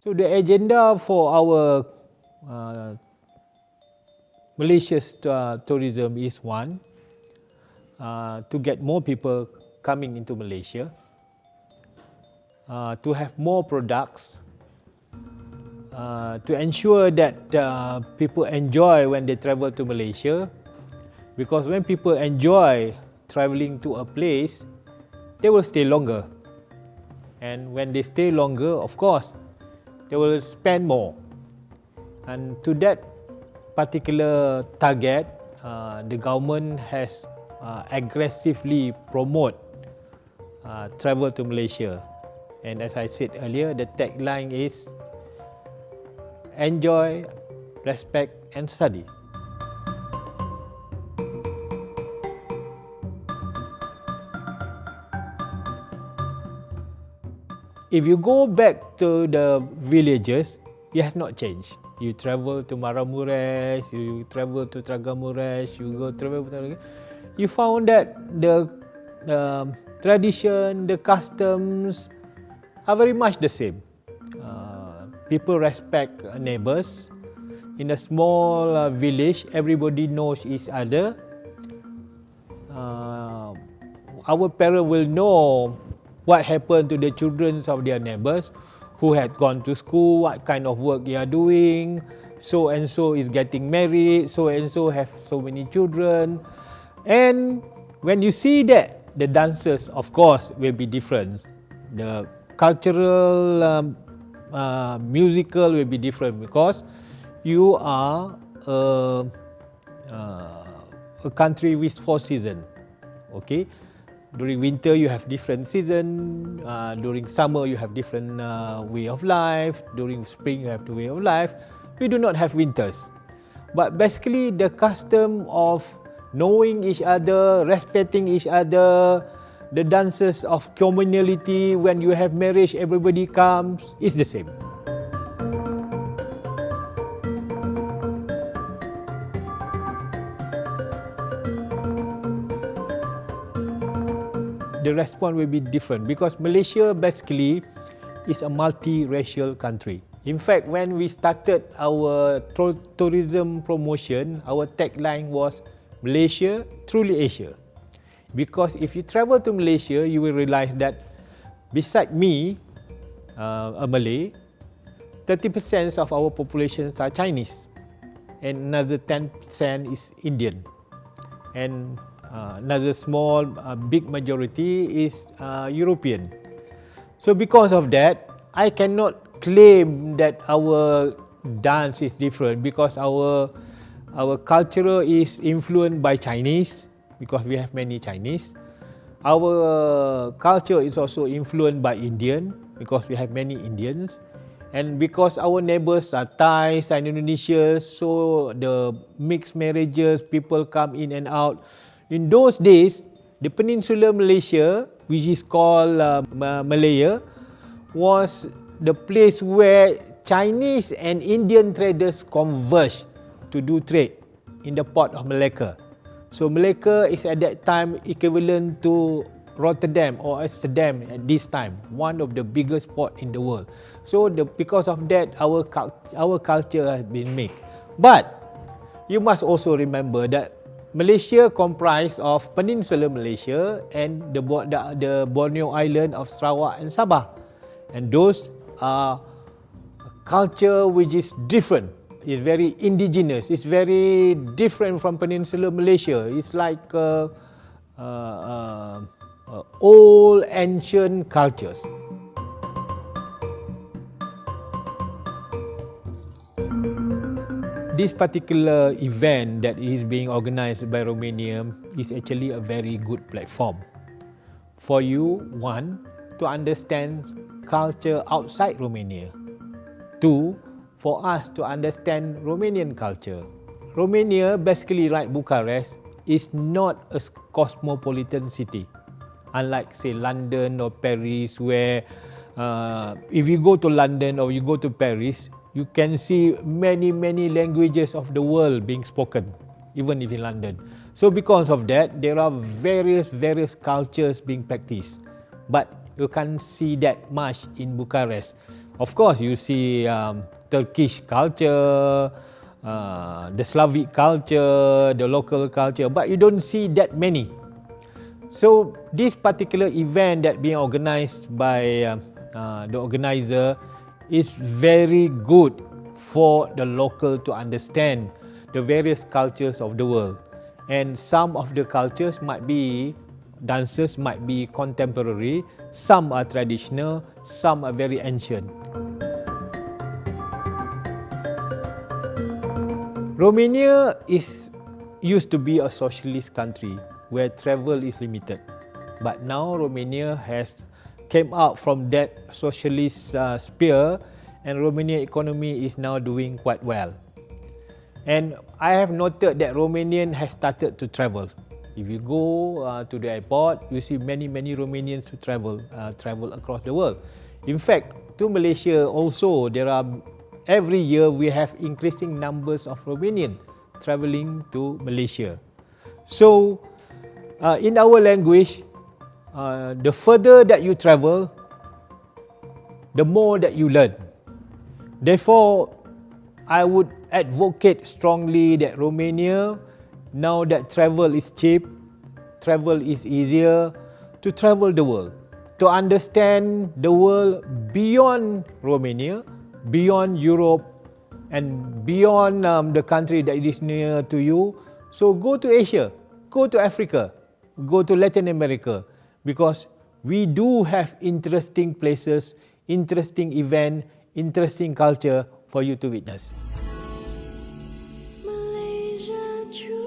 So the agenda for our Malaysia's tourism is one, to get more people coming into Malaysia, to have more products, to ensure that people enjoy when they travel to Malaysia, because when people enjoy traveling to a place, they will stay longer, and when they stay longer, of course, they will spend more. And to that particular target, the government has aggressively promote travel to Malaysia. And as I said earlier, the tagline is enjoy, respect and study. If you go back to the villages, it has not changed. You travel to Maramuresh, you travel to Tragamuresh, you go travel to you found that the tradition, the customs are very much the same. People respect neighbors. In a small village, everybody knows each other. Our parents will know what happened to the children of their neighbors, who had gone to school, what kind of work they are doing, so and so is getting married, so and so have so many children. And when you see that, the dances of course will be different. The cultural, musical will be different, because you are a country with 4 seasons. Okay? During winter you have different season, during summer you have different way of life, during spring you have the way of life. We do not have winters. But basically the custom of knowing each other, respecting each other, the dances of communality, when you have marriage everybody comes, is the same. The response will be different, because Malaysia basically is a multiracial country. In fact, when we started our tourism promotion, our tagline was Malaysia, truly Asia. Because if you travel to Malaysia, you will realize that beside me, a Malay, 30% of our population are Chinese, and another 10% is Indian, and another small, big majority is European. So because of that, I cannot claim that our dance is different, because our culture is influenced by Chinese, because we have many Chinese. Our culture is also influenced by Indian, because we have many Indians. And because our neighbors are Thais and Indonesians, so the mixed marriages, people come in and out. In those days, the Peninsular Malaysia, which is called Malaya, was the place where Chinese and Indian traders converged to do trade in the port of Malacca. So Malacca is at that time equivalent to Rotterdam or Amsterdam at this time, one of the biggest ports in the world. So because of that, our culture has been made. But you must also remember that Malaysia comprised of Peninsular Malaysia and the Borneo Island of Sarawak and Sabah. And those are culture which is different. It's very indigenous. It's very different from Peninsular Malaysia. It's like old ancient cultures. This particular event that is being organized by Romania is actually a very good platform for you, one, to understand culture outside Romania. Two, for us to understand Romanian culture. Romania, basically like Bucharest, is not a cosmopolitan city. Unlike, say, London or Paris, where if you go to London or you go to Paris, you can see many languages of the world being spoken, even if in London. So because of that, there are various cultures being practiced. But you can't see that much in Bucharest. Of course, you see Turkish culture, the Slavic culture, the local culture, but you don't see that many. So this particular event that being organized by the organizer is very good for the local to understand the various cultures of the world. And some of the cultures might be, dances might be contemporary, some are traditional, some are very ancient. Romania used to be a socialist country where travel is limited. But now Romania has came out from that socialist sphere, and Romania economy is now doing quite well. And I have noted that Romanian has started to travel. If you go to the airport, you see many Romanians to travel across the world. In fact, to Malaysia also, every year we have increasing numbers of Romanian traveling to Malaysia. So, in our language, the further that you travel, the more that you learn. Therefore, I would advocate strongly that Romania, now that travel is cheap, travel is easier, to travel the world, to understand the world beyond Romania, beyond Europe, and beyond the country that is near to you. So go to Asia, go to Africa, go to Latin America, because we do have interesting places, interesting events, interesting culture for you to witness. Malaysia, true.